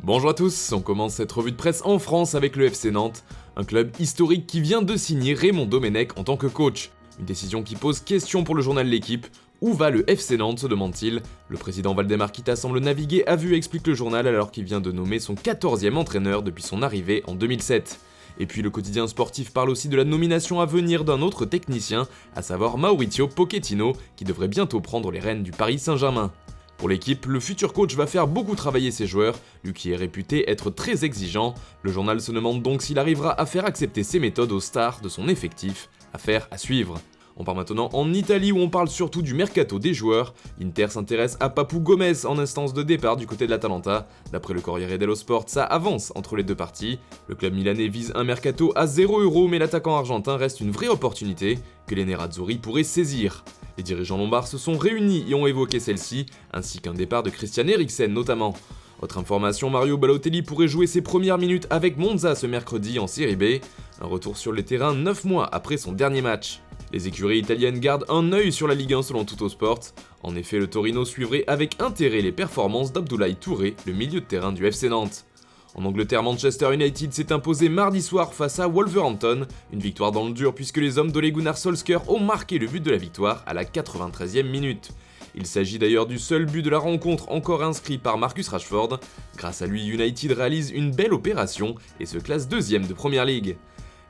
Bonjour à tous, on commence cette revue de presse en France avec le FC Nantes, un club historique qui vient de signer Raymond Domenech en tant que coach. Une décision qui pose question pour le journal L'Équipe. Où va le FC Nantes, se demande-t-il. Le président Waldemar Kita semble naviguer à vue, explique le journal, alors qu'il vient de nommer son 14e entraîneur depuis son arrivée en 2007. Et puis le quotidien sportif parle aussi de la nomination à venir d'un autre technicien, à savoir Mauricio Pochettino, qui devrait bientôt prendre les rênes du Paris Saint-Germain. Pour l'équipe, le futur coach va faire beaucoup travailler ses joueurs, lui qui est réputé être très exigeant. Le journal se demande donc s'il arrivera à faire accepter ses méthodes aux stars de son effectif. Affaire à suivre. On part maintenant en Italie où on parle surtout du mercato des joueurs. L'Inter s'intéresse à Papou Gomez en instance de départ du côté de l'Atalanta. D'après le Corriere dello Sport, ça avance entre les deux parties. Le club milanais vise un mercato à 0€, mais l'attaquant argentin reste une vraie opportunité que les Nerazzurri pourraient saisir. Les dirigeants lombards se sont réunis et ont évoqué celle-ci, ainsi qu'un départ de Christian Eriksen notamment. Autre information, Mario Balotelli pourrait jouer ses premières minutes avec Monza ce mercredi en Série B. Un retour sur les terrains 9 mois après son dernier match. Les écuries italiennes gardent un œil sur la Ligue 1 selon Tuttosport. En effet, le Torino suivrait avec intérêt les performances d'Abdoulaye Touré, le milieu de terrain du FC Nantes. En Angleterre, Manchester United s'est imposé mardi soir face à Wolverhampton, une victoire dans le dur puisque les hommes d'Ole Gunnar Solskjaer ont marqué le but de la victoire à la 93e minute. Il s'agit d'ailleurs du seul but de la rencontre encore inscrit par Marcus Rashford. Grâce à lui, United réalise une belle opération et se classe deuxième de Premier League.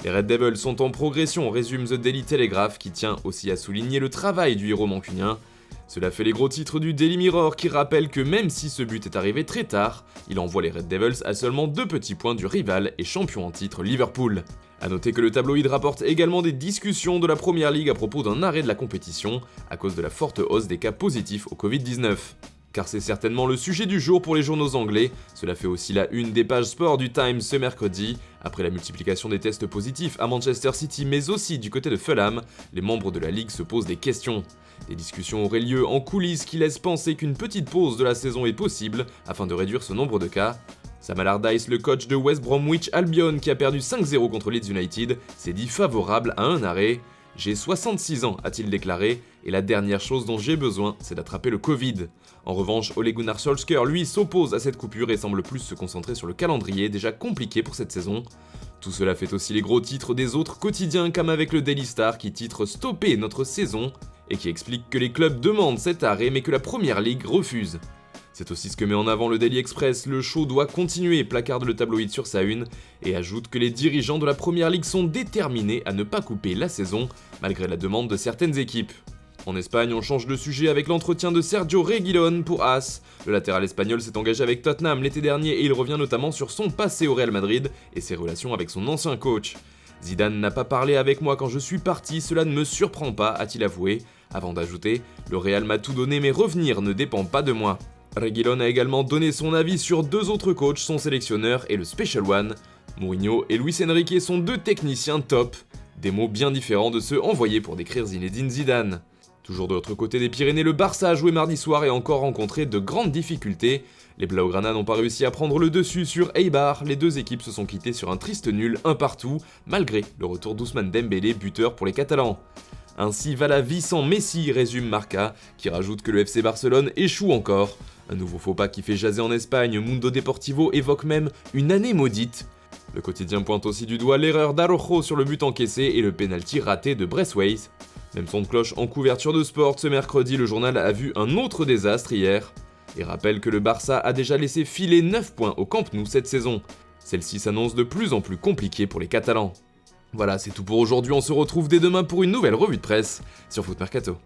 Les Red Devils sont en progression, résume The Daily Telegraph, qui tient aussi à souligner le travail du héros mancunien. Cela fait les gros titres du Daily Mirror qui rappellent que même si ce but est arrivé très tard, il envoie les Red Devils à seulement 2 petits points du rival et champion en titre Liverpool. A noter que le tabloïd rapporte également des discussions de la Premier League à propos d'un arrêt de la compétition à cause de la forte hausse des cas positifs au Covid-19. Car c'est certainement le sujet du jour pour les journaux anglais, cela fait aussi la une des pages sport du Times ce mercredi. Après la multiplication des tests positifs à Manchester City mais aussi du côté de Fulham, les membres de la Ligue se posent des questions. Des discussions auraient lieu en coulisses qui laissent penser qu'une petite pause de la saison est possible afin de réduire ce nombre de cas. Sam Allardyce, le coach de West Bromwich Albion qui a perdu 5-0 contre Leeds United, s'est dit favorable à un arrêt. « J'ai 66 ans, a-t-il déclaré, et la dernière chose dont j'ai besoin, c'est d'attraper le Covid. » En revanche, Ole Gunnar Solskjaer, lui, s'oppose à cette coupure et semble plus se concentrer sur le calendrier déjà compliqué pour cette saison. Tout cela fait aussi les gros titres des autres quotidiens comme avec le Daily Star qui titre « Stopper notre saison » et qui explique que les clubs demandent cet arrêt mais que la Premier League refuse. C'est aussi ce que met en avant le Daily Express, le show doit continuer, placarde le tabloïd sur sa une, et ajoute que les dirigeants de la Premier League sont déterminés à ne pas couper la saison, malgré la demande de certaines équipes. En Espagne, on change de sujet avec l'entretien de Sergio Reguilón pour AS. Le latéral espagnol s'est engagé avec Tottenham l'été dernier et il revient notamment sur son passé au Real Madrid et ses relations avec son ancien coach. Zidane n'a pas parlé avec moi quand je suis parti, cela ne me surprend pas, a-t-il avoué, avant d'ajouter « Le Real m'a tout donné mais revenir ne dépend pas de moi ». Reguilón a également donné son avis sur 2 autres coachs, son sélectionneur et le Special One. Mourinho et Luis Enrique sont 2 techniciens top, des mots bien différents de ceux envoyés pour décrire Zinedine Zidane. Toujours de l'autre côté des Pyrénées, le Barça a joué mardi soir et a encore rencontré de grandes difficultés. Les Blaugrana n'ont pas réussi à prendre le dessus sur Eibar, les 2 équipes se sont quittées sur un triste nul, un partout, malgré le retour d'Ousmane Dembélé, buteur pour les Catalans. Ainsi va la vie sans Messi, résume Marca, qui rajoute que le FC Barcelone échoue encore. Un nouveau faux pas qui fait jaser en Espagne, Mundo Deportivo évoque même une année maudite. Le quotidien pointe aussi du doigt l'erreur d'Araujo sur le but encaissé et le pénalty raté de Braithwaite. Même son de cloche en couverture de sport, ce mercredi le journal a vu un autre désastre hier, et rappelle que le Barça a déjà laissé filer 9 points au Camp Nou cette saison. Celle-ci s'annonce de plus en plus compliquée pour les Catalans. Voilà, c'est tout pour aujourd'hui, on se retrouve dès demain pour une nouvelle revue de presse sur Foot Mercato.